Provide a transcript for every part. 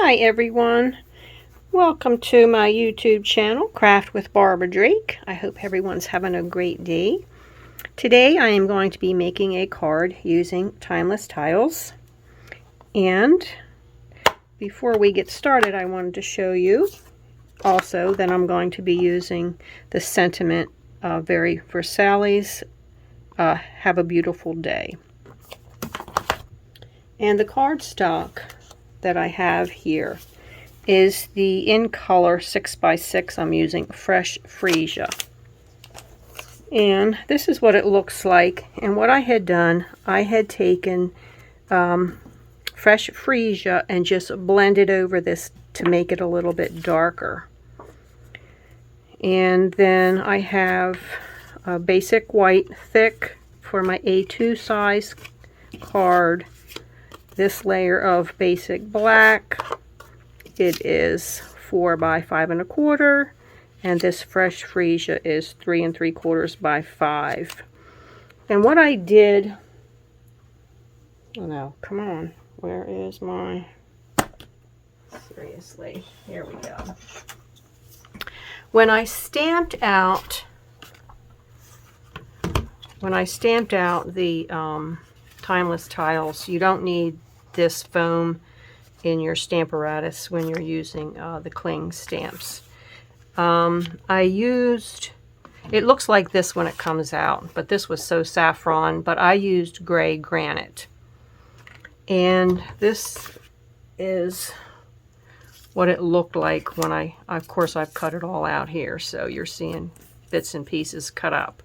Hi everyone, welcome to my YouTube channel, Craft with Barbara Drake. I hope everyone's having a great day. Today I am going to be making a card using timeless tiles. And before we get started, I wanted to show you also that I'm going to be using the sentiment Very Versailles, Have a Beautiful Day. And the cardstock that I have here is the in color 6x6. I'm using fresh freesia, and this is what it looks like. And what I had done, I had taken fresh freesia and just blended over this to make it a little bit darker. And then I have a basic white thick for my A2 size card, this layer of basic black. It is 4 by 5 1/4, and this fresh freesia is 3 3/4 by 5. And what I did, oh no, come on, where is my, seriously, here we go. When I stamped out the timeless tiles, you don't need this foam in your stamparatus when you're using the cling stamps. I used, it looks like this when it comes out, but this was so saffron, but I used gray granite. And this is what it looked like when of course I've cut it all out here, so you're seeing bits and pieces cut up.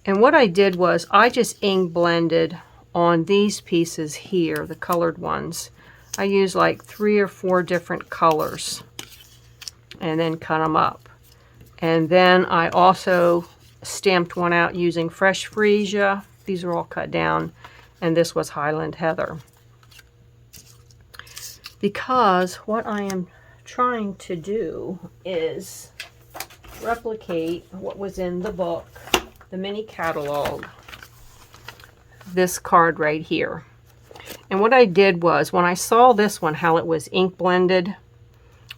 And what I did was I just ink blended on these pieces here, the colored ones. I used like 3 or 4 different colors and then cut them up. And then I also stamped one out using fresh freesia. These are all cut down, and this was Highland Heather. Because what I am trying to do is replicate what was in the book, the mini catalog, this card right here. And what I did was, when I saw this one, how it was ink blended,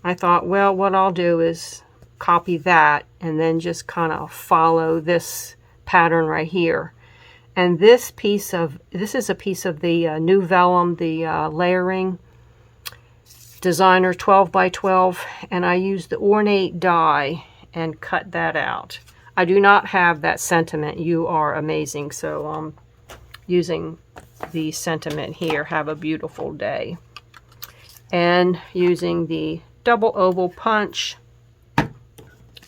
I thought, well, what I'll do is copy that and then just kind of follow this pattern right here. And this is a piece of the New Vellum, the layering designer 12 by 12, and I used the ornate die and cut that out. I do not have that sentiment, You Are Amazing, so I'm using the sentiment here, Have a Beautiful Day, and using the double oval punch, and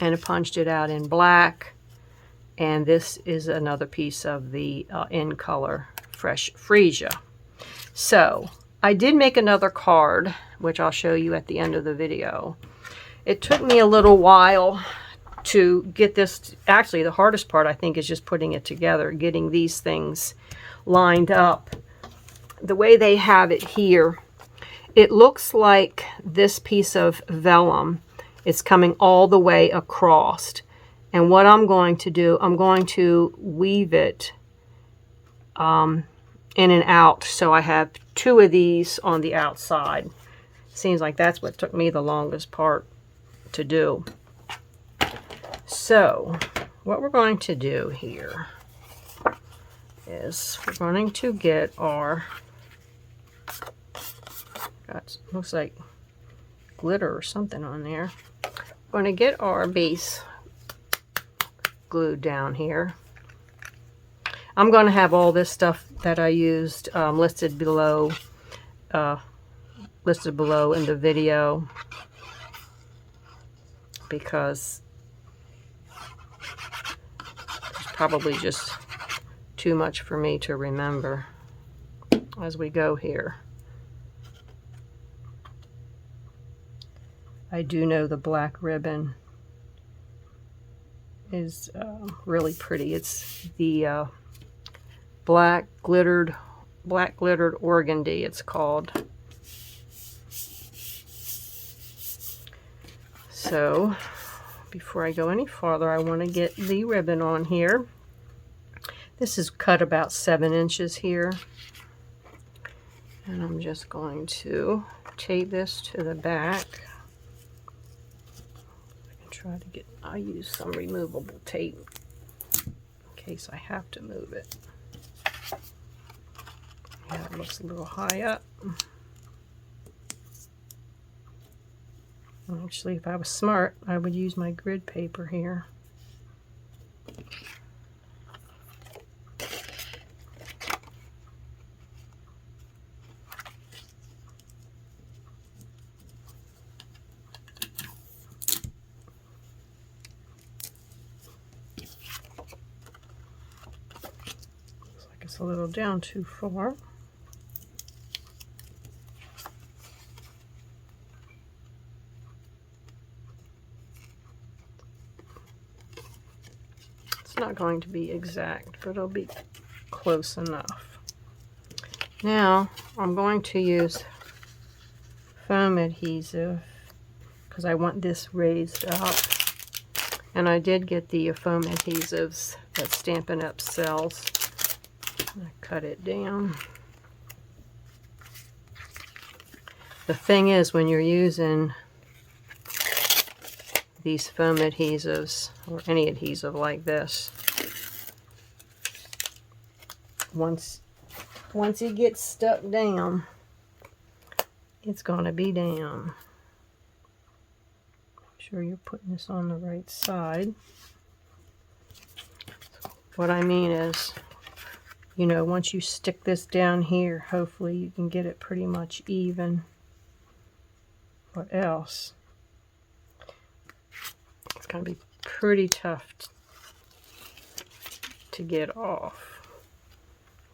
I punched it out in black. And this is another piece of the in color fresh freesia. So I did make another card, which I'll show you at the end of the video. It took me a little while to get this. Actually, the hardest part, I think, is just putting it together, getting these things lined up the way they have it here. It looks like this piece of vellum is coming all the way across, and what I'm going to do, I'm going to weave it in and out, so I have 2 of these on the outside. Seems like that's what took me the longest part to do. So what we're going to do here is we're going to get our, looks like glitter or something on there. We're going to get our base glued down here. I'm going to have all this stuff that I used listed below in the video, because it's probably just too much for me to remember as we go here. I do know the black ribbon is really pretty. It's the black glittered organdy, it's called. So before I go any farther, I want to get the ribbon on here. This is cut about 7 inches here. And I'm just going to tape this to the back. I can try to get, I'll use some removable tape in case I have to move it. Yeah, it looks a little high up. Actually, if I was smart, I would use my grid paper here. Looks like it's a little down too far. It's not going to be exact, but it'll be close enough. Now I'm going to use foam adhesive because I want this raised up. And I did get the foam adhesives that Stampin' Up sells. I cut it down. The thing is, when you're using these foam adhesives, or any adhesive like this, once it gets stuck down, it's going to be down. Make sure you're putting this on the right side. What I mean is, you know, once you stick this down here, hopefully you can get it pretty much even. What else? It's going to be pretty tough to get off.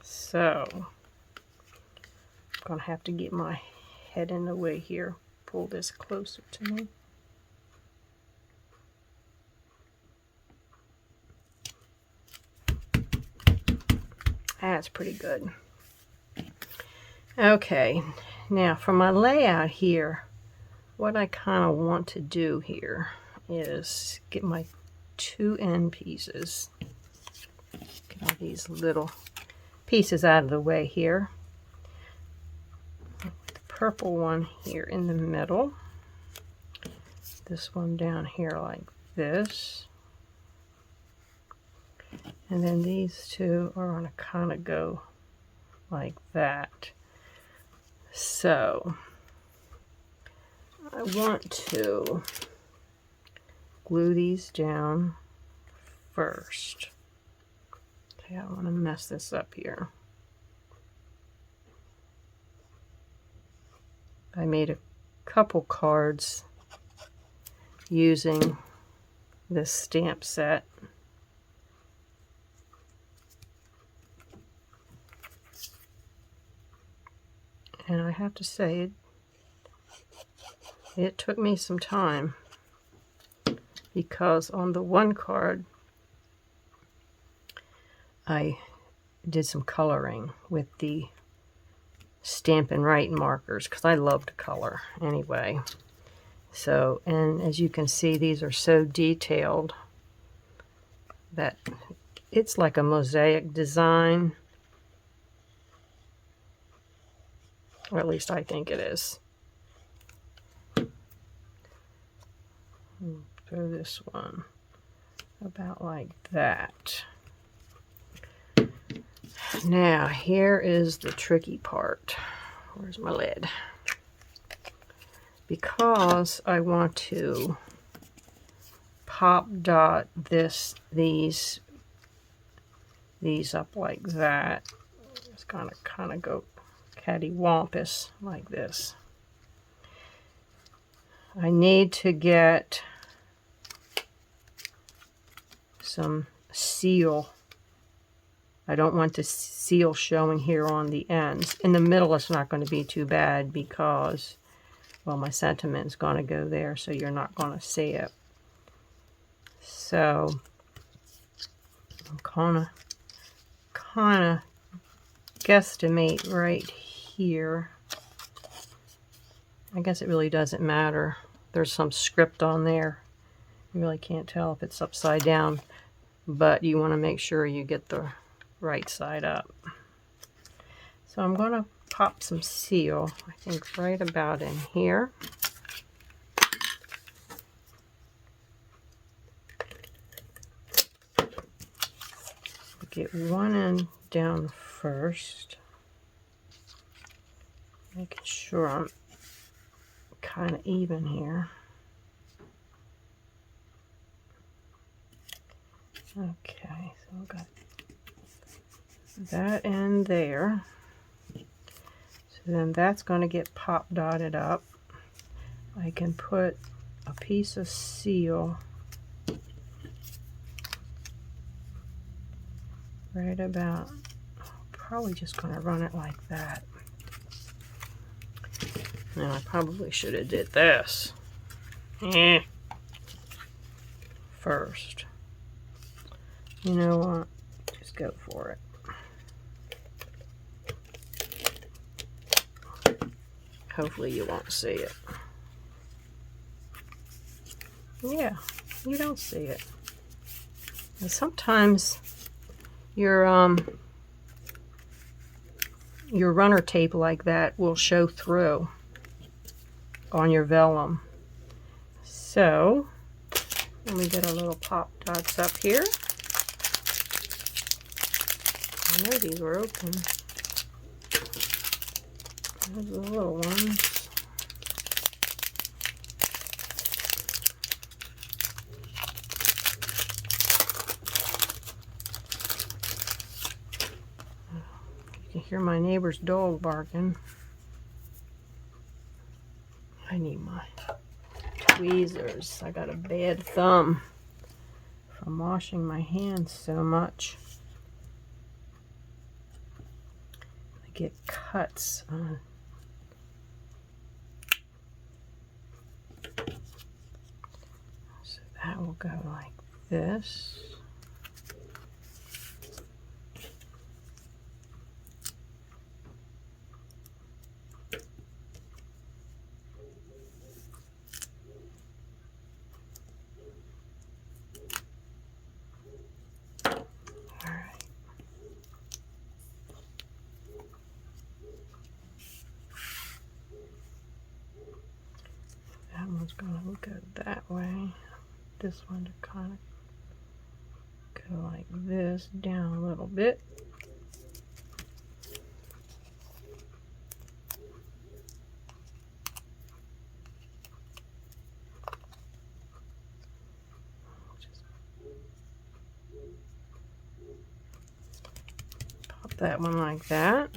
So, I'm going to have to get my head in the way here. Pull this closer to me. That's pretty good. Okay, now for my layout here, what I kind of want to do here is get my two end pieces. Get all these little pieces out of the way here. The purple one here in the middle. This one down here like this. And then these two are going to kind of go like that. So I want to glue these down first. Okay, I want to mess this up here. I made a couple cards using this stamp set. And I have to say, it took me some time, because on the one card, I did some coloring with the Stampin' Write markers, because I love to color anyway. So, and as you can see, these are so detailed that it's like a mosaic design. Or at least I think it is. Throw this one about like that. Now, here is the tricky part. Where's my lid? Because I want to pop dot these up like that. It's gonna kind of go cattywampus like this. I need to get some seal. I don't want the seal showing here on the ends. In the middle, it's not going to be too bad because, well, my sentiment's going to go there, so you're not going to see it. So I'm kind of guesstimate right here. I guess it really doesn't matter. There's some script on there. You really can't tell if it's upside down, but you want to make sure you get the right side up. So I'm going to pop some seal, I think right about in here. Get one end down first, making sure I'm kind of even here. Okay, so I've got that end there. So then that's going to get pop dotted up. I can put a piece of seal right about, probably just going to run it like that. Now I probably should have did this first. You know what? Just go for it. Hopefully you won't see it. Yeah, you don't see it. And sometimes your runner tape like that will show through on your vellum. So let me get a little pop dots up here. I know these were open. Those are the little ones. You can hear my neighbor's dog barking. I need my tweezers. I got a bad thumb from washing my hands so much. I get cuts on. So that will go like this. That one's going to go that way. This one to kind of go like this, down a little bit. Just pop that one like that.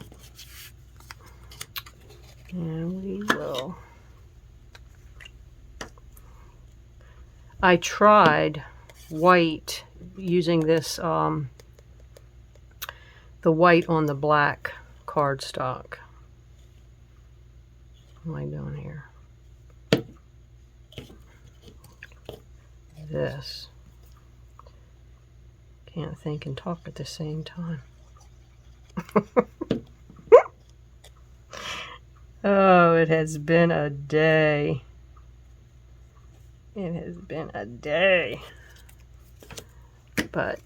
And we will. I tried white, using this, the white on the black cardstock. What am I doing here? This. Can't think and talk at the same time. Oh, it has been a day. It has been a day. But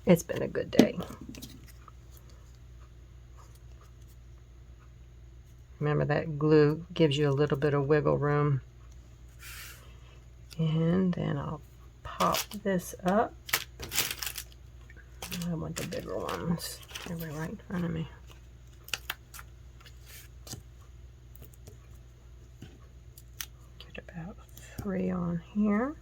it's been a good day. Remember that glue gives you a little bit of wiggle room. And then I'll pop this up. I want the bigger ones. They're right in front of me. Get about 3 on here.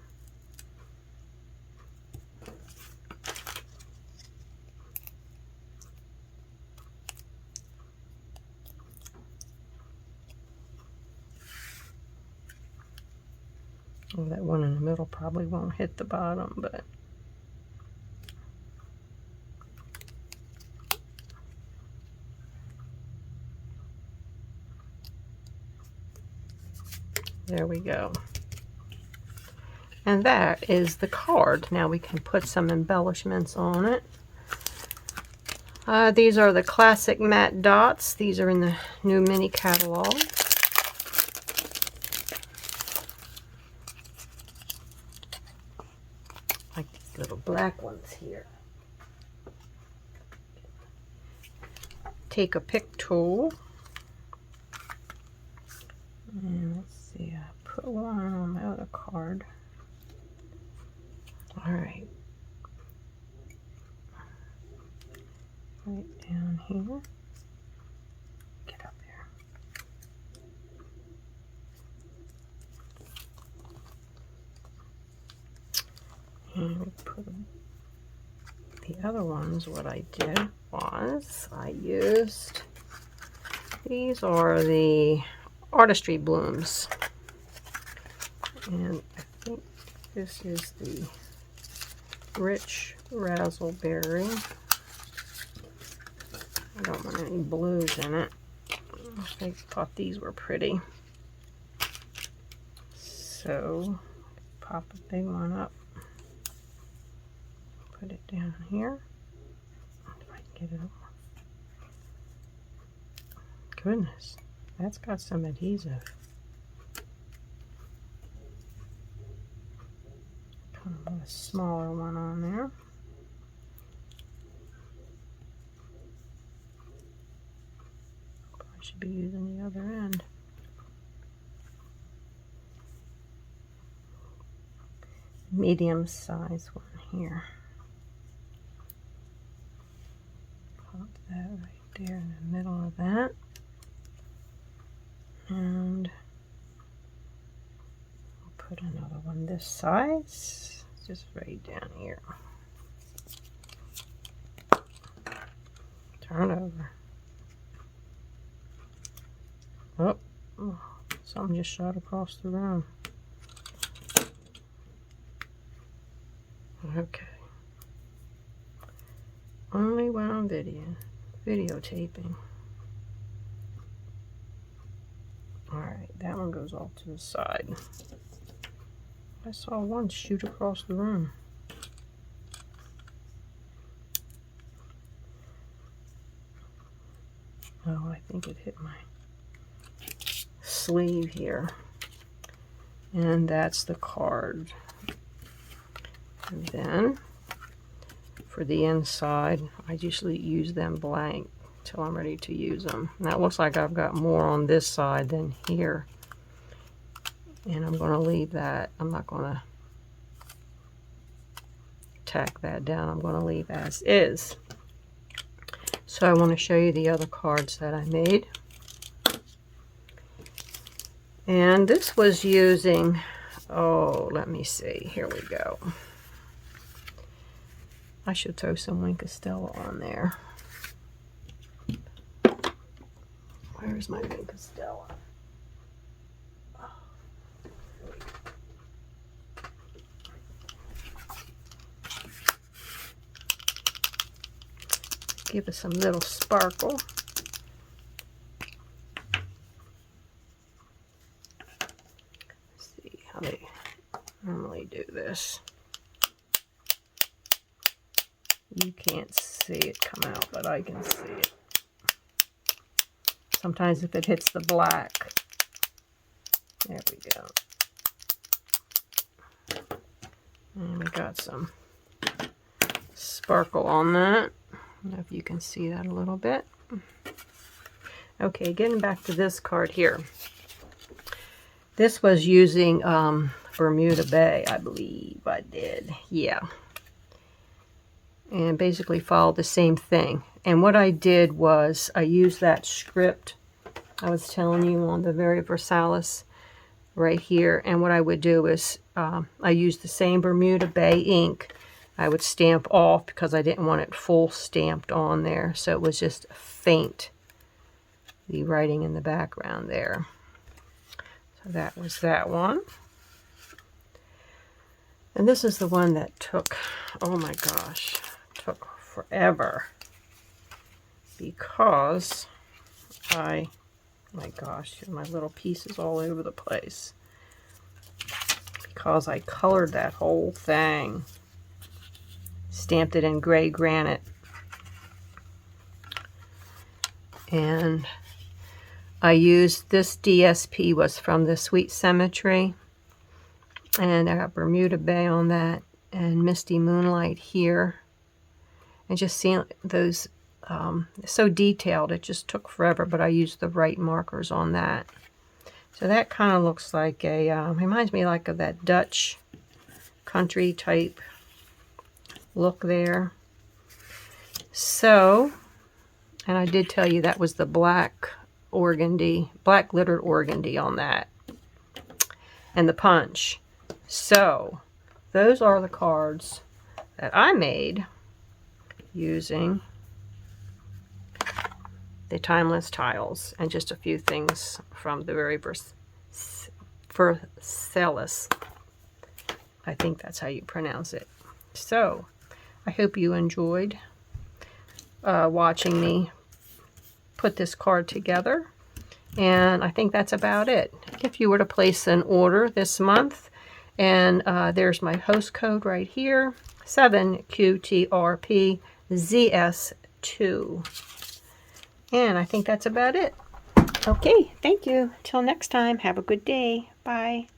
Well, that one in the middle probably won't hit the bottom, but there we go. And that is the card. Now we can put some embellishments on it. These are the classic matte dots. These are in the new mini catalog. Like these little black ones here. Take a pick tool And let's see, I put one on my other card. All right. Right down here. Get up there. And we put the other ones. What I did was I used, these are the artistry blooms. And I think this is the rich razzleberry. I don't want any blues in it. I thought these were pretty. So pop a big one up. Put it down here. If I can get it over. Goodness, that's got some adhesive. Kind of a smaller one on there. Probably should be using the other end. Medium size one here. Pop that right there in the middle of that. And I'll put another one this size, just right down here. Turn over. Oh, something just shot across the room. Okay. Only when I'm videotaping. Alright, that one goes off to the side. I saw one shoot across the room. Oh, I think it hit my sleeve here. And that's the card. And then for the inside, I usually use them blank till I'm ready to use them. Now it looks like I've got more on this side than here. And I'm going to leave that. I'm not going to tack that down. I'm going to leave as is. So I want to show you the other cards that I made. And this was using, oh, let me see. Here we go. I should throw some Wink Stella on there. Where's my Wink Stella? Give it some little sparkle. Let's see how they normally do this. You can't see it come out, but I can see it. Sometimes if it hits the black. There we go. And we got some sparkle on that. I don't know if you can see that a little bit. Okay, getting back to this card here. This was using Bermuda Bay, I believe I did. Yeah. And basically followed the same thing. And what I did was I used that script I was telling you on the very Versailles right here. And what I would do is I used the same Bermuda Bay ink. I would stamp off because I didn't want it full stamped on there. So it was just faint, the writing in the background there. So that was that one. And this is the one that took, oh my gosh, took forever. Because my gosh, my little pieces all over the place. Because I colored that whole thing. Stamped it in gray granite. And I used this DSP was from the Sweet Cemetery. And I got Bermuda Bay on that. And Misty Moonlight here. And just seeing those, so detailed. It just took forever. But I used the right markers on that. So that kind of looks like a, reminds me like of that Dutch country type look there. So, and I did tell you that was the black organdy, black glittered organdy on that. And the punch. So, those are the cards that I made using the Timeless tiles and just a few things from the very Versailles. I think that's how you pronounce it. So, I hope you enjoyed watching me put this card together. And I think that's about it. If you were to place an order this month, and there's my host code right here, 7QTRPZS2. And I think that's about it. Okay, thank you. Till next time, have a good day. Bye.